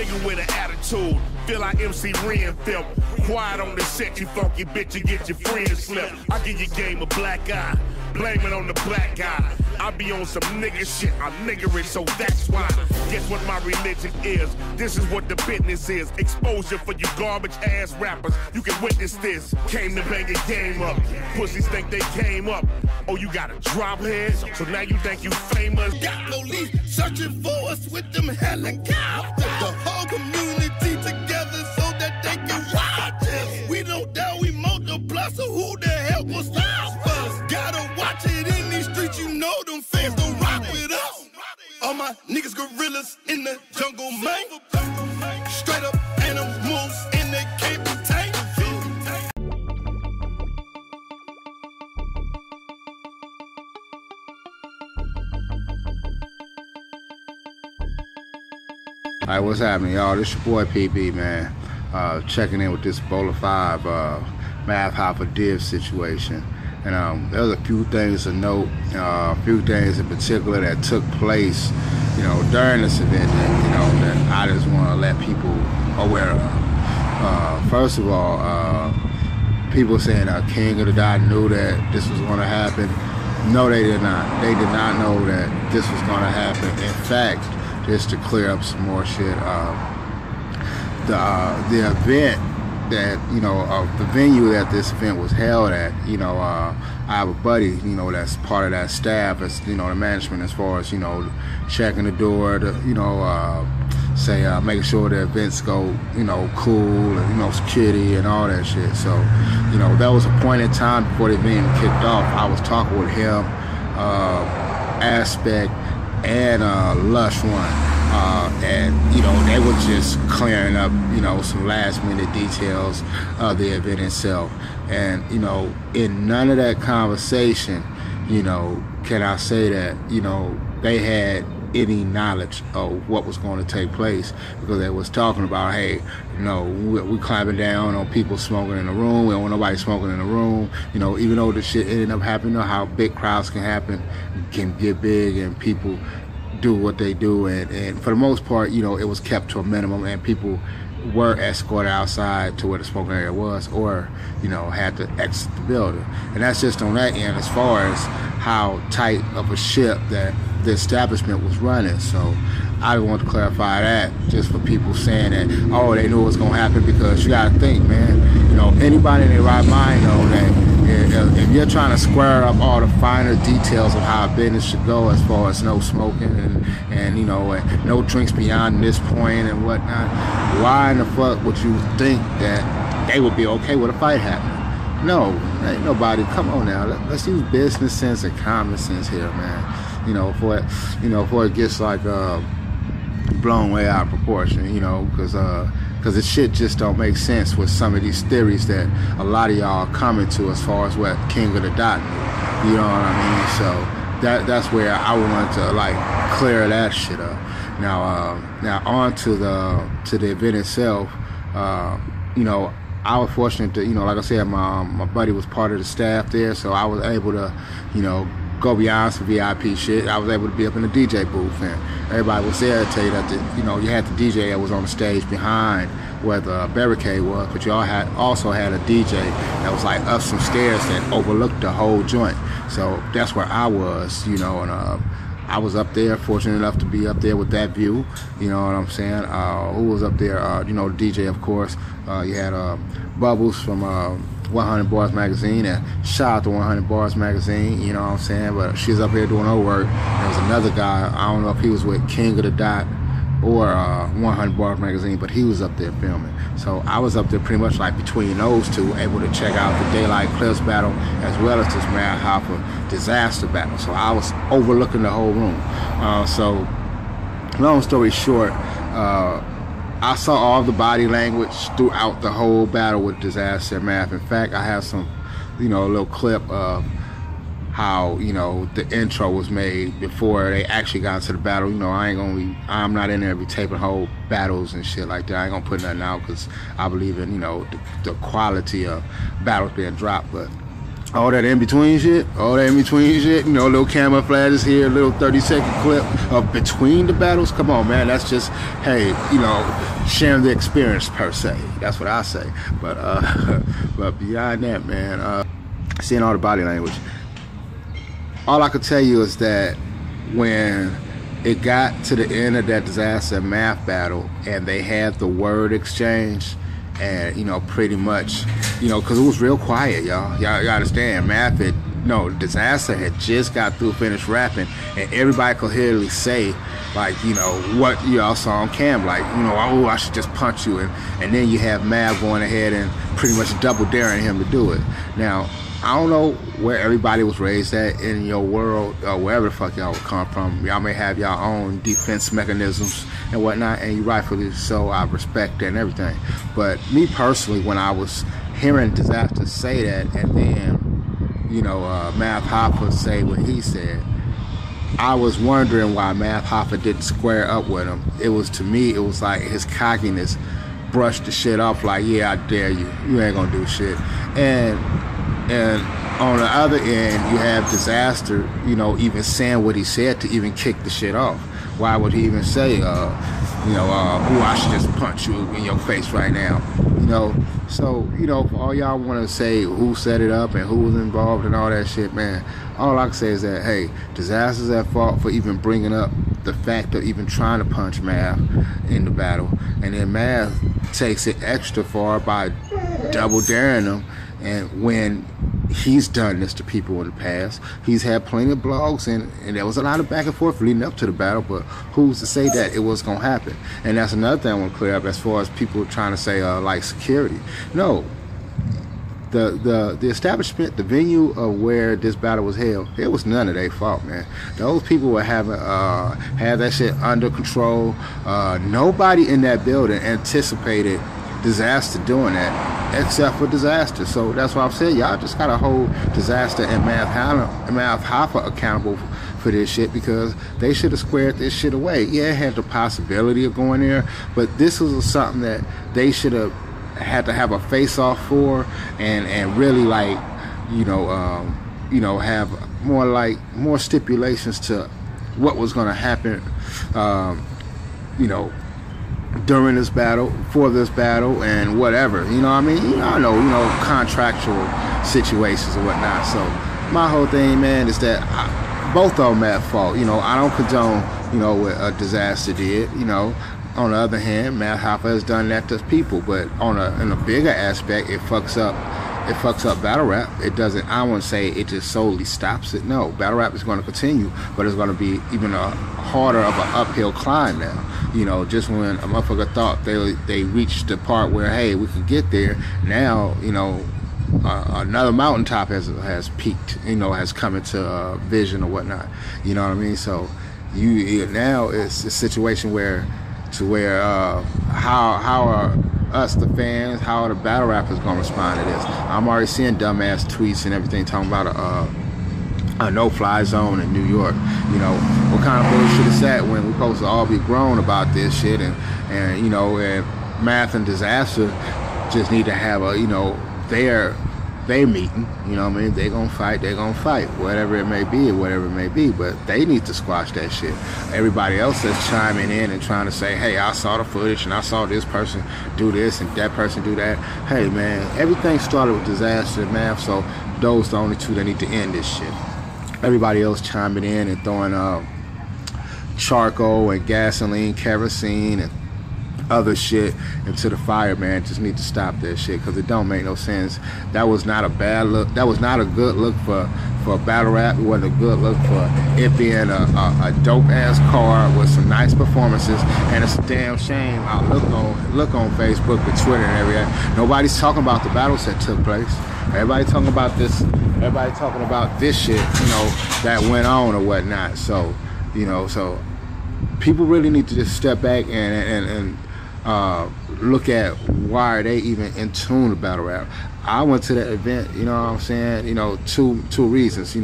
Nigga with an attitude, feel like MC Ren felt. Quiet on the set, you funky bitch, you get your friends slipped. I give your game a black eye, blame it on the black guy. I be on some nigga shit, I'm niggerish, so that's why. Guess what my religion is? This is what the business is. Exposure for you garbage ass rappers. You can witness this. Came to bang your game up. Pussies think they came up. Oh, you got a drop head? So now you think you famous? Got police searching for us with them helicopters. The whole community together so that they can watch us. We don't doubt we multiply, so who the hell will stop us? Gotta watch it in these streets, you know them fans don't rock with us. All my niggas gorillas in the jungle, man. Straight up animals and they can't be tamed. Alright, what's happening, y'all? This your boy PB, man. Checking in with this Bola 5 Math Hoffa div situation. And there's a few things to note, a few things in particular that took place, you know, during this event that, you know, that I just want to let people aware of. First of all, people saying King of the Dot knew that this was going to happen. No, they did not. They did not know that this was going to happen. In fact, just to clear up some more shit, the event that, you know, the venue that this event was held at, you know, I have a buddy, you know, that's part of that staff, as, you know, the management, as far as, you know, checking the door, to, you know, making sure the events go, you know, cool, and, you know, security and all that shit. So, you know, that was a point in time before the event kicked off. I was talking with him, Aspect, and Lush One. And, you know, they were just clearing up, you know, some last minute details of the event itself. And, you know, in none of that conversation, you know, can I say that, you know, they had any knowledge of what was going to take place, because they was talking about, hey, you know, we clamping down on people smoking in the room. We don't want nobody smoking in the room. You know, even though the shit ended up happening, you know, how big crowds can get big and people do what they do, and for the most part, you know, it was kept to a minimum, and people were escorted outside to where the smoking area was, or, you know, had to exit the building. And that's just on that end as far as how tight of a ship that the establishment was running. So I want to clarify that, just for people saying that, oh, they knew it was going to happen, because you got to think, man, you know, anybody in their right mind know that if you're trying to square up all the finer details of how a business should go, as far as no smoking and you know, and no drinks beyond this point and whatnot, why in the fuck would you think that they would be okay with a fight happening? No, ain't nobody. Come on now, let's use business sense and common sense here, man. You know, before it gets like blown way out of proportion, you know, because the shit just don't make sense with some of these theories that a lot of y'all are coming to, as far as what King of the Dot knew. You know what I mean? So that's where I wanted to, like, clear that shit up. Now on to the event itself. You know, I was fortunate to, you know, like I said, my buddy was part of the staff there, so I was able to, you know, go beyond some VIP shit. I was able to be up in the DJ booth, and everybody was there to tell you that, you know, you had the DJ that was on the stage behind where the barricade was, but you also had a DJ that was like up some stairs that overlooked the whole joint. So that's where I was, you know, and I was up there, fortunate enough to be up there with that view. You know what I'm saying? Who was up there? You know, the DJ, of course. You had Bubbles from 100 Bars Magazine, and shout out to 100 Bars Magazine, you know what I'm saying? But she's up here doing her work. There was another guy, I don't know if he was with King of the Dot or 100 Bars Magazine, but he was up there filming. So I was up there pretty much like between those two, able to check out the Daylight Clips battle as well as this Math Hoffa Dizaster battle. So I was overlooking the whole room. So long story short, I saw all the body language throughout the whole battle with Dizaster and Math. In fact, I have some, you know, a little clip of how, you know, the intro was made before they actually got into the battle. You know, I'm not in there be taping whole battles and shit like that. I ain't gonna put nothing out, because I believe in, you know, the quality of battles being dropped. But all that in between shit, you know, little camouflages here, little 30-second clip of between the battles. Come on, man, that's just, hey, you know, sharing the experience per se. That's what I say. But but beyond that, man, seeing all the body language, all I could tell you is that when it got to the end of that Dizaster math battle and they had the word exchange, and pretty much, because it was real quiet, y'all understand, Dizaster had just got through finished rapping, and everybody could clearly say, like, what y'all saw on cam, like, oh, I should just punch you, and then you have Mav going ahead and pretty much double daring him to do it. Now, I don't know where everybody was raised at in your world, or wherever the fuck y'all would come from. Y'all may have y'all own defense mechanisms and whatnot, and you rightfully so. I respect that and everything. But me personally, when I was hearing Dizaster say that, and then Math Hoffa say what he said, I was wondering why Math Hoffa didn't square up with him. To me, it was like his cockiness brushed the shit off, like, yeah, I dare you. You ain't gonna do shit. And on the other end, you have Dizaster, even saying what he said to even kick the shit off. Why would he even say, I should just punch you in your face right now? So, for all y'all want to say who set it up and who was involved and all that shit, man, all I can say is that, hey, Dizaster's at fault for even bringing up the fact of even trying to punch Mav in the battle. And then Mav takes it extra far by double daring him. And when he's done this to people in the past, he's had plenty of blogs, and there was a lot of back and forth leading up to the battle, but who's to say that it was going to happen? And that's another thing I want to clear up as far as people trying to say, like, security. No. The establishment, the venue of where this battle was held, it was none of their fault, man. Those people were having had that shit under control. Nobody in that building anticipated Dizaster doing that, except for Dizaster. So that's why I'm saying, y'all just gotta hold Dizaster and Math Hoffa accountable for this shit, because they should have squared this shit away. Yeah, it had the possibility of going there, but this was something that they should have had to have a face-off for, and really, like, have more stipulations to what was going to happen, during this battle, for this battle, and whatever. I know contractual situations and whatnot. So my whole thing, man, is that both of them at fault. I don't condone what a Dizaster did. On the other hand, Math Hoffa has done that to people, but in a bigger aspect, it fucks up battle rap. It doesn't, I wouldn't say it just solely stops it. No, battle rap is going to continue, but it's going to be even a harder of an uphill climb now. Just when a motherfucker thought they reached the part where, hey, we could get there, now, another mountaintop has peaked, has come into vision or whatnot. You know what I mean? So now it's a situation where how are us, the fans, how are the battle rappers gonna respond to this? I'm already seeing dumbass tweets and everything talking about a no-fly zone in New York. What kind of bullshit is that when we're supposed to all be grown about this shit, and Math and Dizaster just need to have their meeting, they gonna fight, whatever it may be, but they need to squash that shit. Everybody else that's chiming in and trying to say, hey, I saw the footage and I saw this person do this and that person do that. Hey, man, everything started with Dizaster and Math, so those are the only two that need to end this shit. Everybody else chiming in and throwing charcoal and gasoline, kerosene, and other shit into the fire, man. Just need to stop that shit, because it don't make no sense. That was not a bad look. That was not a good look for battle rap. It wasn't a good look for it being a dope ass card with some nice performances. And it's a damn shame. I look on Facebook and Twitter and everything. Nobody's talking about the battles that took place. Everybody talking about this. Everybody talking about this shit, that went on or whatnot. So, so people really need to just step back and look at why are they even in tune to battle rap. I went to that event, you know what I'm saying, two reasons.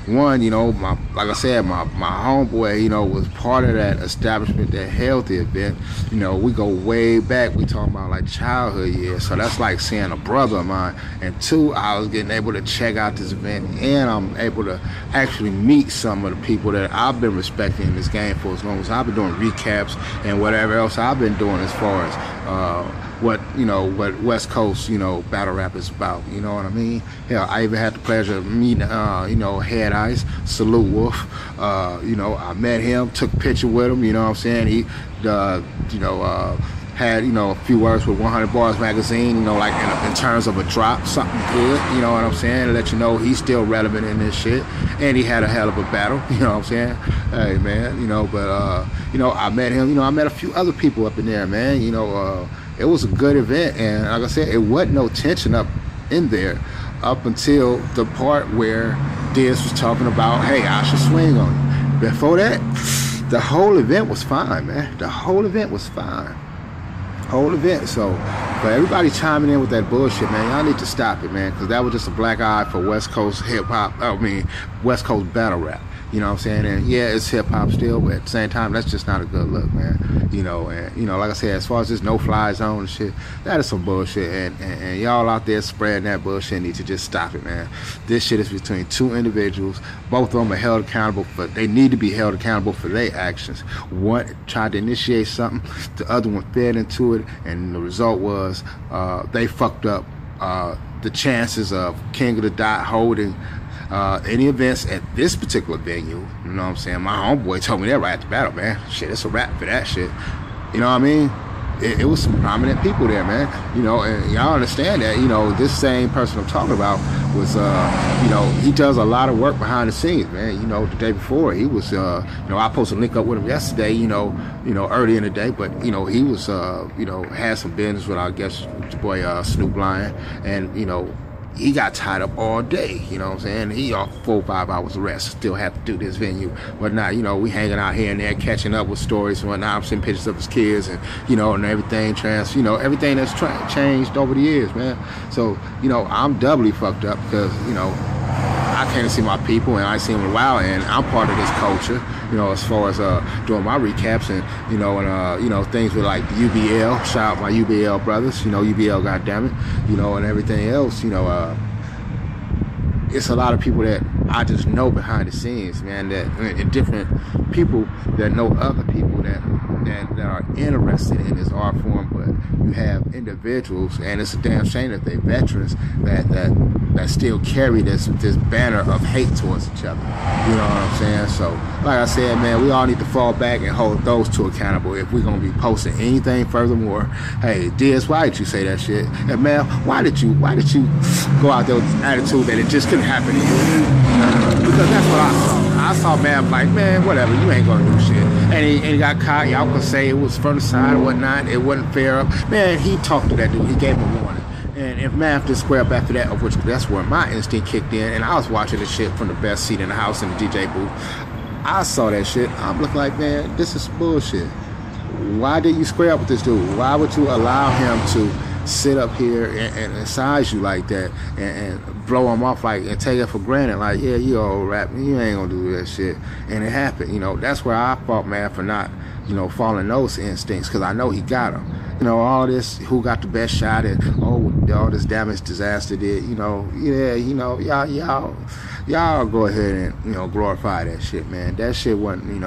one, you know, like I said, my homeboy, you know, was part of that establishment that held the event. You know, we go way back. We talking about like childhood years. So that's like seeing a brother of mine. And two, I was getting able to check out this event, and I'm able to actually meet some of the people that I've been respecting in this game for as long as I've been doing recaps and whatever else I've been doing as far as what West Coast, you know, battle rap is about. You know what I mean? Hell, I even had the pleasure of meeting, you know, Head Ice, Salute Wolf. You know, I met him, took a picture with him. You know what I'm saying? He, you know, had, you know, a few words with 100 Bars magazine. You know, like in terms of a drop, something good. You know what I'm saying? To let you know he's still relevant in this shit. And he had a hell of a battle. You know what I'm saying? Hey man, you know, but you know, I met him. You know, I met a few other people up in there, man. You know. It was a good event, and like I said, it wasn't no tension up in there up until the part where Diz was talking about, hey, I should swing on you. Before that, the whole event was fine, man. The whole event was fine. Whole event. So for everybody chiming in with that bullshit, man, y'all need to stop it, man, because that was just a black eye for West Coast hip-hop, West Coast battle rap. You know what I'm saying? And yeah, it's hip-hop still, but at the same time, that's just not a good look, man. You know, and, you know, like I said, as far as this no-fly zone and shit, that is some bullshit. And y'all out there spreading that bullshit need to just stop it, man. This shit is between two individuals. Both of them are held accountable for, they need to be held accountable for their actions. One tried to initiate something, the other one fed into it, and the result was they fucked up the chances of King of the Dot holding any events at this particular venue. You know what I'm saying? My homeboy told me that right at the battle, man. Shit, it's a wrap for that shit. You know what I mean? It was some prominent people there, man. You know, and y'all understand that, you know, this same person I'm talking about was, you know, he does a lot of work behind the scenes, man. You know, the day before, he was, you know, I posted a link up with him yesterday, you know, early in the day, but, you know, he was, you know, had some business with, I guess, the boy Snoop Lion, and, you know, he got tied up all day, you know what I'm saying? He off 4 or 5 hours of rest, still have to do this venue, whatnot. You know, we hanging out here and there, catching up with stories and whatnot. I'm seeing pictures of his kids and, you know, and everything you know, everything that's changed over the years, man. So, you know, I'm doubly fucked up because, you know, I can't see my people and I see them in a while, and I'm part of this culture, you know, as far as doing my recaps and, you know, things with like the UBL, shout out my UBL brothers, you know, UBL, goddammit, you know, and everything else, you know, it's a lot of people that I just know behind the scenes, man, that and different people that know other people that are interested in this art form, but you have individuals, and it's a damn shame that they're veterans that still carry this banner of hate towards each other. You know what I'm saying? So, like I said, man, we all need to fall back and hold those two accountable if we're gonna be posting anything furthermore. Hey, Diz, why did you say that shit? And man, why did you go out there with this attitude that it just couldn't happen to you? Because that's what I saw. I saw man like, man, whatever, you ain't gonna do shit. And he got caught. Y'all can say it was from the side or whatnot. It wasn't fair. Man, he talked to that dude. He gave him a warning. And if math just square up after that, of which that's where my instinct kicked in, and I was watching the shit from the best seat in the house in the DJ booth. I saw that shit. I'm looking like, man, this is bullshit. Why did you square up with this dude? Why would you allow him to sit up here and size you like that and blow him off like and take it for granted? Like, yeah, you old rap, you ain't gonna do that shit. And it happened. You know, that's where I fought, man, for not, you know, following those instincts, because I know he got them. You know, all this, who got the best shot at, all this damage Dizaster did, you know, yeah, you know, y'all go ahead and, you know, glorify that shit, man. That shit wasn't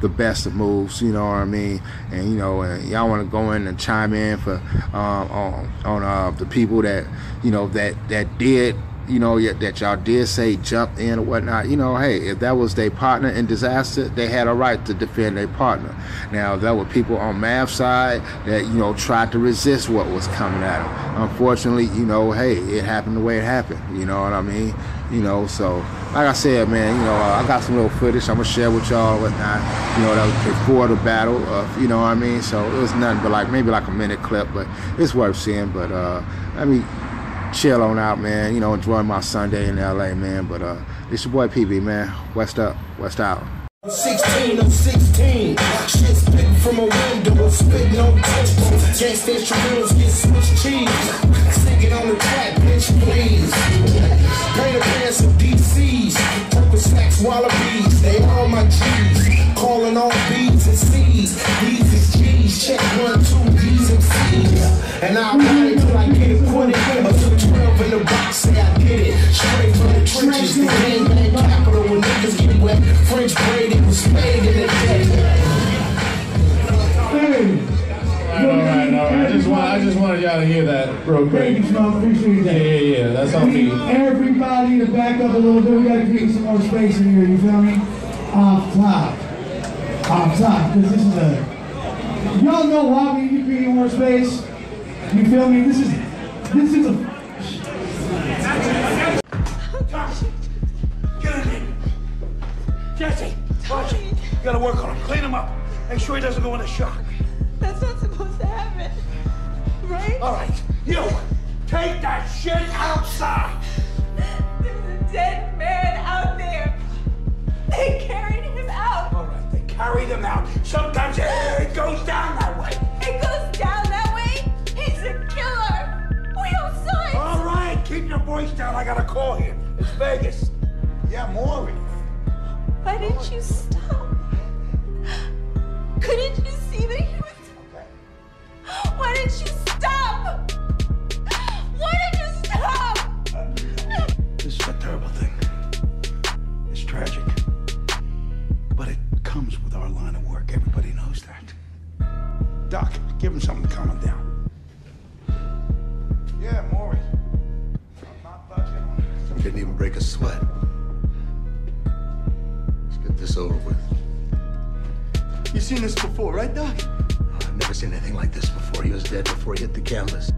the best of moves, you know what I mean? And, you know, y'all want to go in and chime in for, on the people that, you know, that did, you know, that y'all did say jump in or whatnot. You know, hey, if that was their partner in Dizaster, they had a right to defend their partner. Now, if there were people on Mav's side that, you know, tried to resist what was coming at them, unfortunately, you know, hey, it happened the way it happened. You know what I mean? You know, so like I said, man, you know, I got some little footage I'm gonna share with y'all and whatnot. You know, that was before the battle. You know what I mean? So it was nothing but like maybe like a minute clip, but it's worth seeing. But I mean, chill on out, man. You know, enjoy my Sunday in LA, man. But it's your boy PB, man. West up, West out. 16 of 16, shit spitting from a window, spitting on tempo. Gangsta instrumentals get switched cheese. Sing it on the track, bitch, please. Paint a pants of DCs, wanted y'all to hear that real quick. Thank you, Smoke. Appreciate that. Yeah, that's all me. Everybody to back up a little bit. We gotta create some more space in here, you feel me? Off top, because this is a... Y'all know why we need to create more space? You feel me? This is a... Get in here. Jesse, watch it. You gotta work on him. Clean him up. Make sure he doesn't go into shock. That's not supposed to happen, right? All right, you, take that shit outside. There's a dead man out there. They carried him out. All right, they carried him out. Sometimes it goes down that way. It goes down that way? He's a killer. We don't sign. All right, keep your voice down. I got a call here. It's Vegas. Yeah, Maury. Why didn't you stop? Couldn't you see that he was... Okay. Why didn't you stop? Why didn't you stop? This is a terrible thing. It's tragic. But it comes with our line of work. Everybody knows that. Doc, give him something to calm him down. Yeah, Maury. I'm not budging. You didn't even break a sweat. Let's get this over with. You've seen this before, right, Doc? I've never seen anything like this before. He was dead before he hit the canvas.